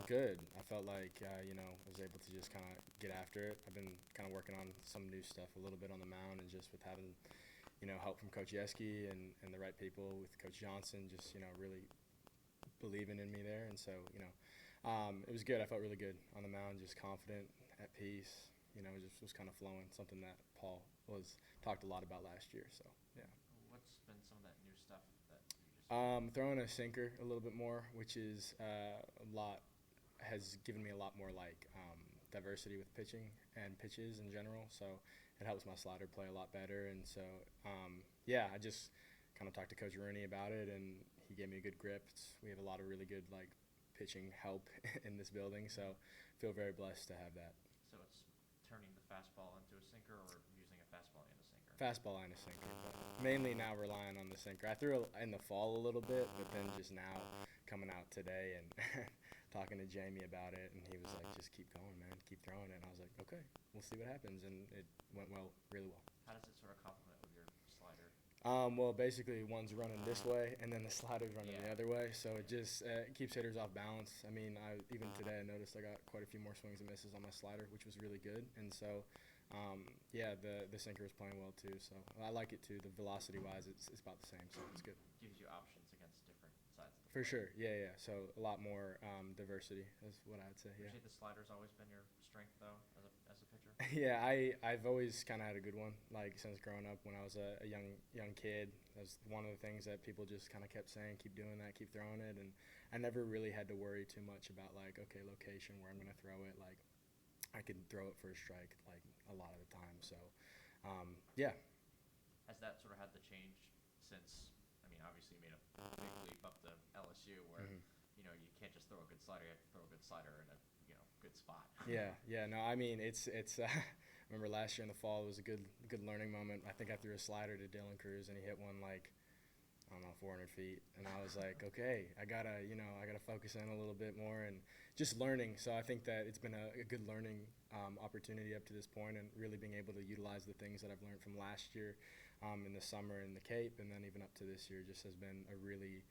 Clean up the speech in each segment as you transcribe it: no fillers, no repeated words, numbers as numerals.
felt good. I felt like, I was able to just kind of get after it. I've been kind of working on some new stuff a little bit on the mound, and just with having, help from Coach Yeski and the right people with Coach Johnson, just, really believing in me there. And so, it was good. I felt really good on the mound, just confident, at peace. It just was kind of flowing, something that Paul was talked a lot about last year. So, yeah. What's been some of that new stuff that you just Throwing a sinker a little bit more, which is has given me a lot more diversity with pitching and pitches in general. So it helps my slider play a lot better. And so, I just kind of talked to Coach Rooney about it, and he gave me a good grip. We have a lot of really good pitching help in this building, so feel very blessed to have that. So it's turning the fastball into a sinker, or using a fastball and a sinker? Fastball and a sinker, but mainly now relying on the sinker. I threw in the fall a little bit, but then just now coming out today and talking to Jamie about it, and he was like, just keep going, man, keep throwing it. And I was like, okay, we'll see what happens, and it went really well. How does it sort of complement with your slider? Well, basically one's running this way, and then the slider's running the other way, so it just keeps hitters off balance. I mean, even today I noticed I got quite a few more swings and misses on my slider, which was really good. And so, the sinker is playing well too. So I like it too. The velocity-wise, it's about the same, so it's good. Gives you options against different sides of the For plate. sure, yeah. So a lot more diversity is what I'd say. Would you Yeah. say the slider's always been your strength though, as a pitcher? Yeah, I've always kind of had a good one, like since growing up when I was a young kid. That's one of the things that people just kind of kept saying, keep doing that, keep throwing it. And I never really had to worry too much about okay, location, where I'm going to throw it. Like I could throw it for a strike like a lot of the time. So, yeah. Has that sort of had the change since, I mean, obviously you made a big leap up to LSU where, you can't just throw a good slider, you have to throw a good slider in a, good spot. Yeah. No, I mean, it's I remember last year in the fall, it was a good learning moment. I think I threw a slider to Dylan Cruz, and he hit one I don't know, 400 feet. And I was like, okay, I gotta focus in a little bit more and just learning. So I think that it's been a good learning opportunity up to this point, and really being able to utilize the things that I've learned from last year in the summer in the Cape, and then even up to this year, just has been a really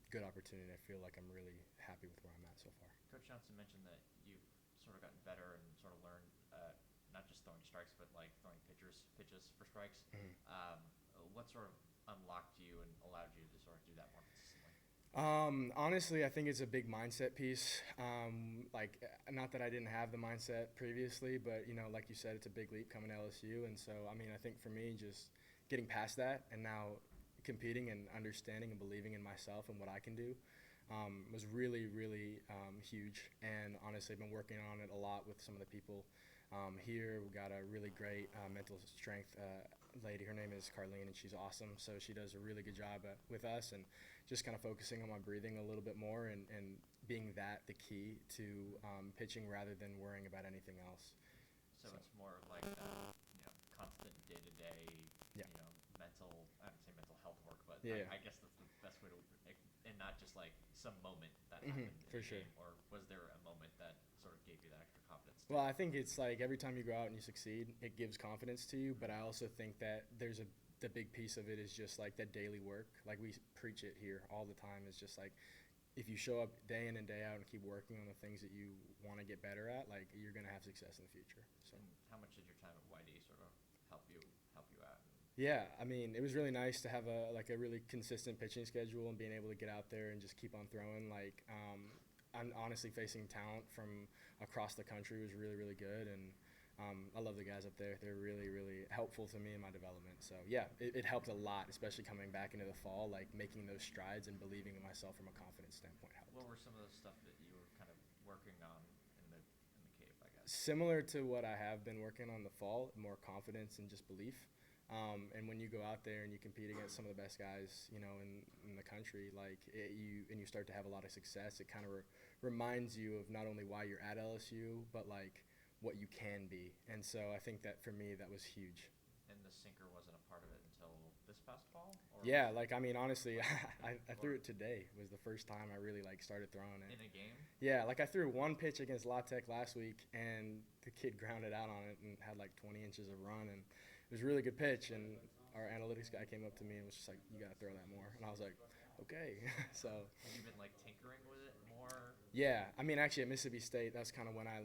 good opportunity. I feel like I'm really happy with where I'm at so far. Coach Johnson mentioned that you've sort of gotten better and sort of learned not just throwing strikes, but like throwing pitches for strikes. What sort of unlocked you and allowed you to sort of do that more consistently? Honestly, I think it's a big mindset piece. Not that I didn't have the mindset previously, but like you said, it's a big leap coming to LSU, and so I mean, I think for me, just getting past that and now competing and understanding and believing in myself and what I can do was really huge. And honestly, I've been working on it a lot with some of the people here. We've got a really great mental strength lady. Her name is Carlene, and she's awesome. So she does a really good job with us, and just kind of focusing on my breathing a little bit more, and being the key to pitching rather than worrying about anything else. So it's more like constant day-to-day, Yeah. Mental, I would say mental health work, but Yeah. I guess that's the best way to, and not just like some moment that happened in for the sure. game, or was there a moment that sort of gave you that extra confidence? Well, I think it's like every time you go out and you succeed, it gives confidence to you. But I also think that the big piece of it is just like that daily work. Like we preach it here all the time. It's just like if you show up day in and day out and keep working on the things that you want to get better at, like you're gonna have success in the future. So. And how much did your time at YD sort of help you out? Yeah, I mean, it was really nice to have a really consistent pitching schedule and being able to get out there and just keep on throwing. I'm honestly facing talent from across the country was really good, and I love the guys up there. They're really helpful to me in my development. So yeah, it helped a lot, especially coming back into the fall, like making those strides and believing in myself from a confidence standpoint helped. What were some of the stuff that you were kind of working on in the Cape, I guess? Similar to what I have been working on the fall, more confidence and just belief. And when you go out there and you compete against some of the best guys, in the country, you start to have a lot of success, it kind of reminds you of not only why you're at LSU, but what you can be. And so I think that for me, that was huge. And the sinker wasn't a part of it until this past fall? Or Yeah, honestly, I threw it today. It was the first time I really started throwing it. in a game? Yeah, I threw one pitch against La Tech last week, and the kid grounded out on it and had 20 inches of run, and it was a really good pitch. And our analytics guy came up to me and was just like, "You got to throw that more." And I was like, okay. So Have you been like tinkering with it more? yeah, I mean, actually at Mississippi State, that's kind of when I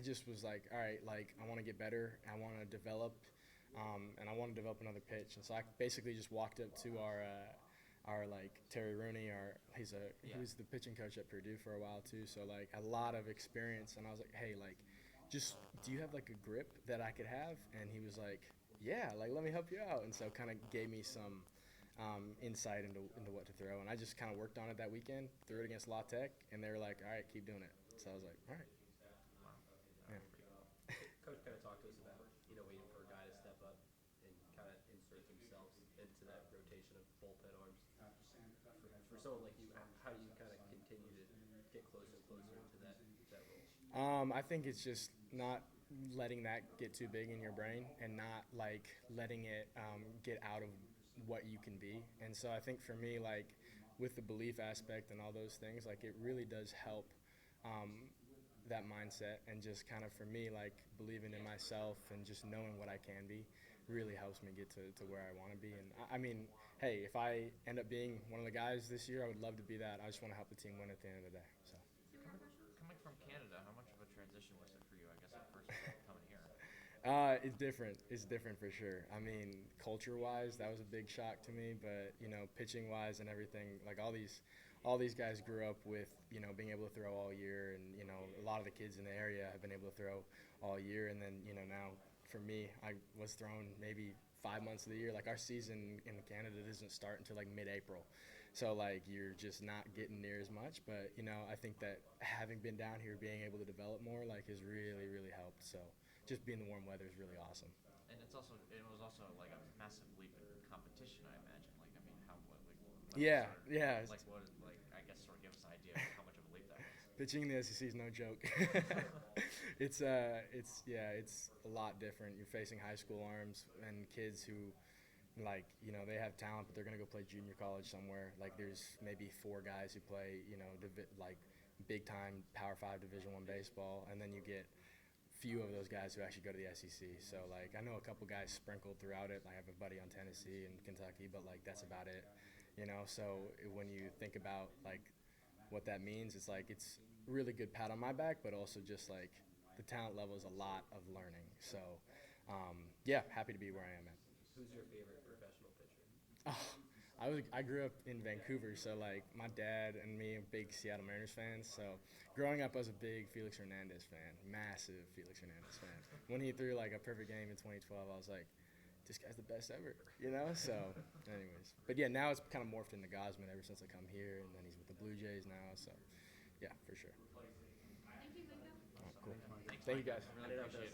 just was like, all right, like I want to get better, I want to develop, and I want to develop another pitch. And so I basically just walked up to our like Terry Rooney, he was the pitching coach at Purdue for a while too, so like a lot of experience. And I was like, hey, like, just do you have like a grip that I could have? And he was like, yeah, like let me help you out. And so kind of gave me some insight into what to throw. And I just kind of worked on it that weekend, threw it against La Tech, and they were like, all right, keep doing it. So I was like, all right. Wow, Yeah. that's pretty cool. Coach kind of talked to us about, waiting for a guy to step up and kind of insert themselves into that rotation of bullpen arms. For someone like you, how do you kind of continue to get closer and closer into that role? I think it's just not letting that get too big in your brain and not like letting it get out of what you can be. And so I think for me, like with the belief aspect and all those things, like it really does help that mindset. And just kind of for me, like believing in myself and just knowing what I can be really helps me get to where I want to be. And I mean, hey, if I end up being one of the guys this year, I would love to be that. I just want to help the team win at the end of the day. So. Coming from Canada, how much of a transition was it for you? I guess at first coming here. It's different. It's different for sure. I mean, culture-wise, that was a big shock to me. But pitching-wise and everything, like all these guys grew up with being able to throw all year, and a lot of the kids in the area have been able to throw all year. And then now for me, I was thrown maybe 5 months of the year. Like our season in Canada doesn't start until like mid-April. So like you're just not getting near as much. But I think that having been down here, being able to develop more, like has really, really helped. So just being in the warm weather is really awesome. And it was also like a massive leap in competition, I imagine. Like, I mean, Yeah, yeah. Like, I guess, sort of give us an idea of how much of a leap that was. Pitching in the SEC is no joke. it's a lot different. You're facing high school arms and kids who, like, they have talent, but they're gonna go play junior college somewhere. Like, there's maybe 4 guys who play, like big time Power 5 Division I baseball, and then you get few of those guys who actually go to the SEC. So like I know a couple guys sprinkled throughout it. I have a buddy on Tennessee and Kentucky, but like that's about it. So when you think about like what that means, it's like it's really good pat on my back, but also just like the talent level is a lot of learning. So yeah, happy to be where I am at. Who's your favorite professional pitcher? Oh, I grew up in Vancouver, so like my dad and me are big Seattle Mariners fans. So growing up, I was a big Felix Hernandez fan, massive Felix Hernandez fan. When he threw like a perfect game in 2012, I was like, this guy's the best ever, So, anyways, but yeah, now it's kind of morphed into Gosman ever since I come here, and then he's with the Blue Jays now. So, yeah, for sure. Thank you, Micah. All right, cool. Thanks, Thank you, Micah. guys. Really appreciate it.